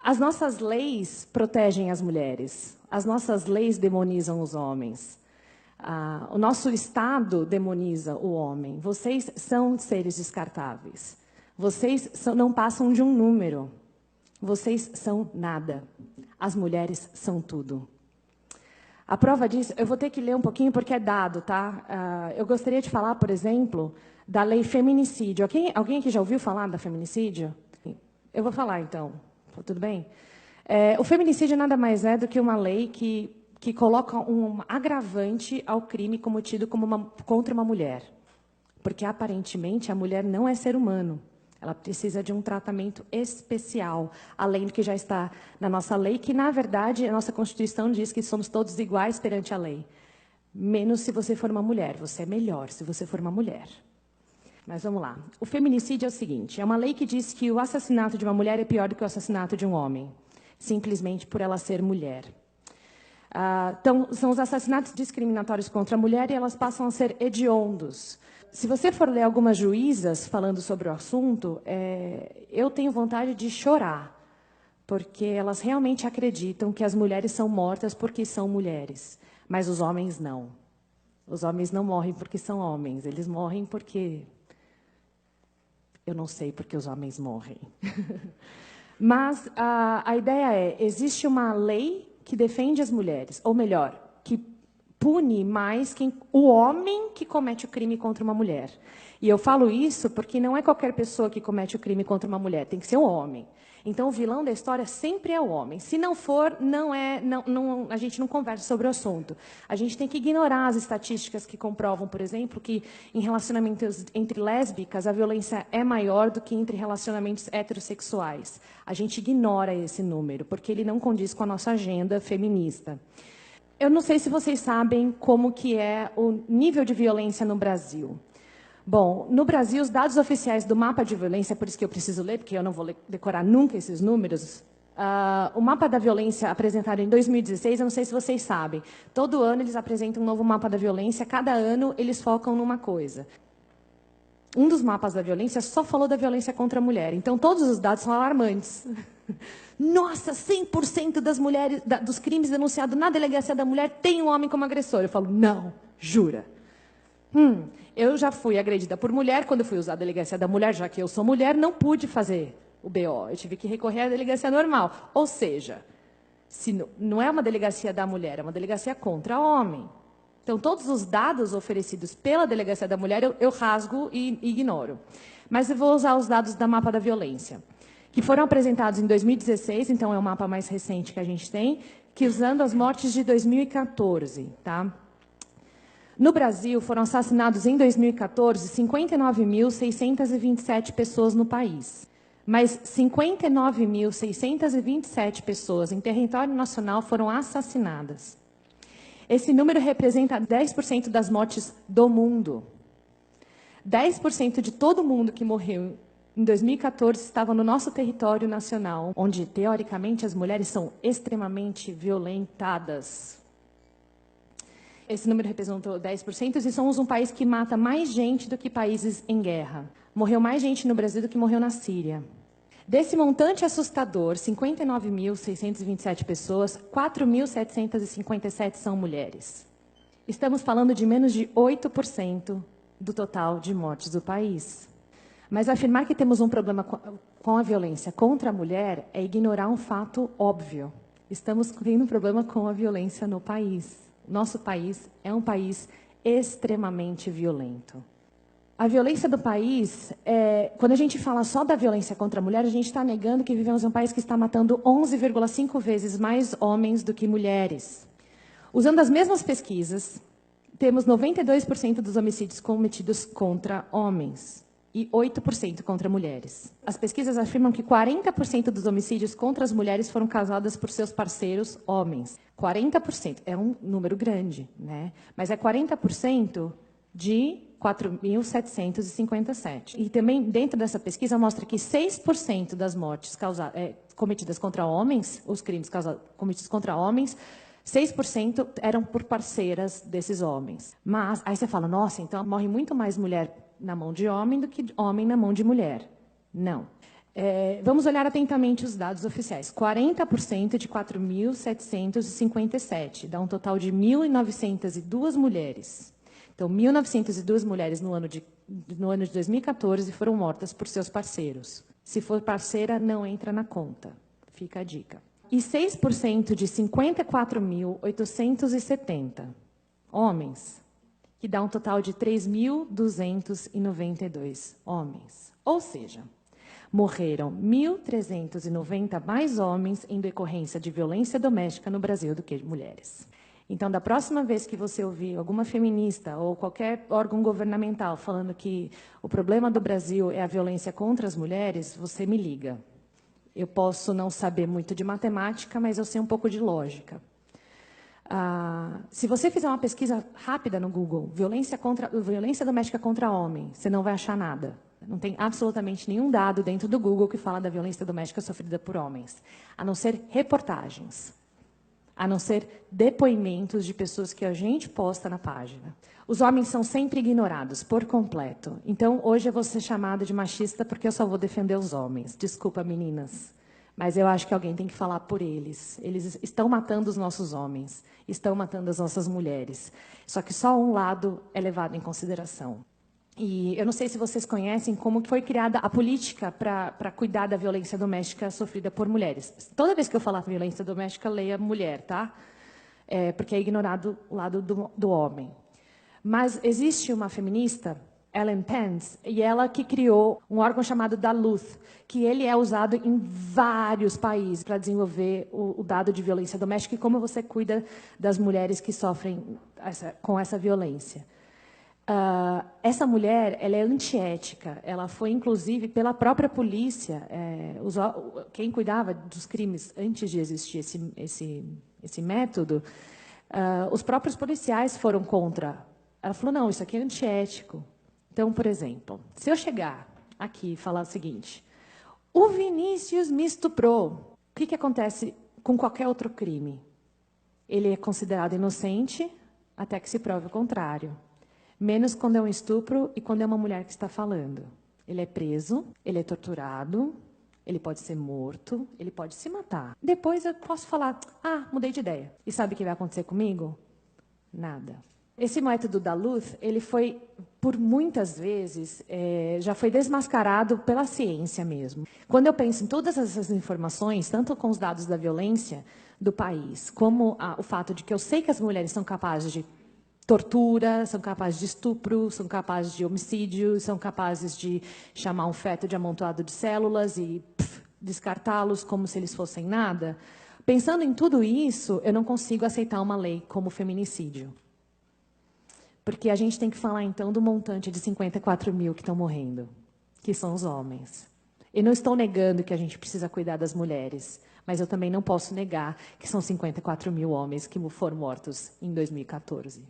As nossas leis protegem as mulheres, as nossas leis demonizam os homens. O nosso Estado demoniza o homem. Vocês são seres descartáveis. Vocês não passam de um número. Vocês são nada. As mulheres são tudo. A prova disso, eu vou ter que ler um pouquinho porque é dado, tá? Eu gostaria de falar, por exemplo, da lei feminicídio. Alguém aqui já ouviu falar da feminicídio? Eu vou falar, então. Tudo bem? O feminicídio nada mais é do que uma lei que coloca um agravante ao crime cometido contra uma mulher. Porque, aparentemente, a mulher não é ser humano. Ela precisa de um tratamento especial, além do que já está na nossa lei, que, na verdade, a nossa Constituição diz que somos todos iguais perante a lei. Menos se você for uma mulher. Você é melhor se você for uma mulher. Mas vamos lá. O feminicídio é o seguinte, é uma lei que diz que o assassinato de uma mulher é pior do que o assassinato de um homem, simplesmente por ela ser mulher. Então, são os assassinatos discriminatórios contra a mulher e elas passam a ser hediondos. Se você for ler algumas juízas falando sobre o assunto, eu tenho vontade de chorar, porque elas realmente acreditam que as mulheres são mortas porque são mulheres, mas os homens não. Os homens não morrem porque são homens, eles morrem porque... Eu não sei porque os homens morrem. Mas a ideia existe uma lei que defende as mulheres, ou melhor, que pune mais o homem que comete o crime contra uma mulher. E eu falo isso porque não é qualquer pessoa que comete o crime contra uma mulher, tem que ser um homem. Então, o vilão da história sempre é o homem. Se não for, a gente não conversa sobre o assunto. A gente tem que ignorar as estatísticas que comprovam, por exemplo, que em relacionamentos entre lésbicas a violência é maior do que entre relacionamentos heterossexuais. A gente ignora esse número, porque ele não condiz com a nossa agenda feminista. Eu não sei se vocês sabem como que é o nível de violência no Brasil. Bom, no Brasil, os dados oficiais do mapa de violência, por isso que eu preciso ler, porque eu não vou decorar nunca esses números, o mapa da violência apresentado em 2016, eu não sei se vocês sabem, todo ano eles apresentam um novo mapa da violência, cada ano eles focam numa coisa. Um dos mapas da violência só falou da violência contra a mulher, então todos os dados são alarmantes. Nossa, 100% das mulheres, dos crimes denunciados na delegacia da mulher tem um homem como agressor. Eu falo, não, jura? Eu já fui agredida por mulher, quando eu fui usar a delegacia da mulher, já que eu sou mulher, não pude fazer o BO. Eu tive que recorrer à delegacia normal. Ou seja, não é uma delegacia da mulher, é uma delegacia contra homem. Então, todos os dados oferecidos pela delegacia da mulher, eu rasgo e ignoro. Mas eu vou usar os dados da mapa da violência, que foram apresentados em 2016, então é o mapa mais recente que a gente tem, que usando as mortes de 2014, tá? No Brasil, foram assassinados em 2014 59.627 pessoas no país. Mas 59.627 pessoas em território nacional foram assassinadas. Esse número representa 10% das mortes do mundo. 10% de todo mundo que morreu em 2014 estava no nosso território nacional, onde, teoricamente, as mulheres são extremamente violentadas. Esse número representou 10% e somos um país que mata mais gente do que países em guerra. Morreu mais gente no Brasil do que morreu na Síria. Desse montante assustador, 59.627 pessoas, 4.757 são mulheres. Estamos falando de menos de 8% do total de mortes do país. Mas afirmar que temos um problema com a violência contra a mulher é ignorar um fato óbvio. Estamos tendo um problema com a violência no país. Nosso país é um país extremamente violento. A violência do país, quando a gente fala só da violência contra a mulher, a gente está negando que vivemos em um país que está matando 11,5 vezes mais homens do que mulheres. Usando as mesmas pesquisas, temos 92% dos homicídios cometidos contra homens e 8% contra mulheres. As pesquisas afirmam que 40% dos homicídios contra as mulheres foram causados por seus parceiros homens. 40%, é um número grande, né? Mas é 40% de 4.757. E também, dentro dessa pesquisa, mostra que 6% das mortes cometidas contra homens, os crimes cometidos contra homens, 6% eram por parceiras desses homens. Mas, aí você fala, nossa, então morre muito mais mulher na mão de homem do que homem na mão de mulher. Não. Vamos olhar atentamente os dados oficiais. 40% de 4.757, dá um total de 1.902 mulheres. Então, 1.902 mulheres no ano de 2014 foram mortas por seus parceiros. Se for parceira, não entra na conta. Fica a dica. E 6% de 54.870 homens, que dá um total de 3.292 homens. Ou seja, morreram 1.390 mais homens em decorrência de violência doméstica no Brasil do que mulheres. Então, da próxima vez que você ouvir alguma feminista ou qualquer órgão governamental falando que o problema do Brasil é a violência contra as mulheres, você me liga. Eu posso não saber muito de matemática, mas eu sei um pouco de lógica. Se você fizer uma pesquisa rápida no Google, violência doméstica contra homem, você não vai achar nada. Não tem absolutamente nenhum dado dentro do Google que fala da violência doméstica sofrida por homens, a não ser reportagens, a não ser depoimentos de pessoas que a gente posta na página. Os homens são sempre ignorados, por completo. Então, hoje eu vou ser chamada de machista porque eu só vou defender os homens. Desculpa, meninas, mas eu acho que alguém tem que falar por eles. Eles estão matando os nossos homens, estão matando as nossas mulheres. Só que só um lado é levado em consideração. E eu não sei se vocês conhecem como foi criada a política para cuidar da violência doméstica sofrida por mulheres. Toda vez que eu falar violência doméstica, leia mulher, tá? Porque é ignorado o lado do homem. Mas existe uma feminista, Ellen Pence, e ela que criou um órgão chamado Duluth, que ele é usado em vários países para desenvolver o dado de violência doméstica e como você cuida das mulheres que sofrem com essa violência. Essa mulher, ela é antiética. Ela foi, inclusive, pela própria polícia. Quem cuidava dos crimes antes de existir esse método, os próprios policiais foram contra. Ela falou, não, isso aqui é antiético. Então, por exemplo, se eu chegar aqui e falar o seguinte, o Vinícius me estuprou, o que acontece com qualquer outro crime? Ele é considerado inocente até que se prove o contrário. Menos quando é um estupro e quando é uma mulher que está falando. Ele é preso, ele é torturado, ele pode ser morto, ele pode se matar. Depois eu posso falar, mudei de ideia. E sabe o que vai acontecer comigo? Nada. Esse método Duluth, ele foi, por muitas vezes, já foi desmascarado pela ciência mesmo. Quando eu penso em todas essas informações, tanto com os dados da violência do país, como o fato de que eu sei que as mulheres são capazes de tortura, são capazes de estupro, são capazes de homicídio, são capazes de chamar um feto de amontoado de células e descartá-los como se eles fossem nada. Pensando em tudo isso, eu não consigo aceitar uma lei como feminicídio. Porque a gente tem que falar, então, do montante de 54 mil que estão morrendo, que são os homens. Eu não estou negando que a gente precisa cuidar das mulheres, mas eu também não posso negar que são 54 mil homens que foram mortos em 2014.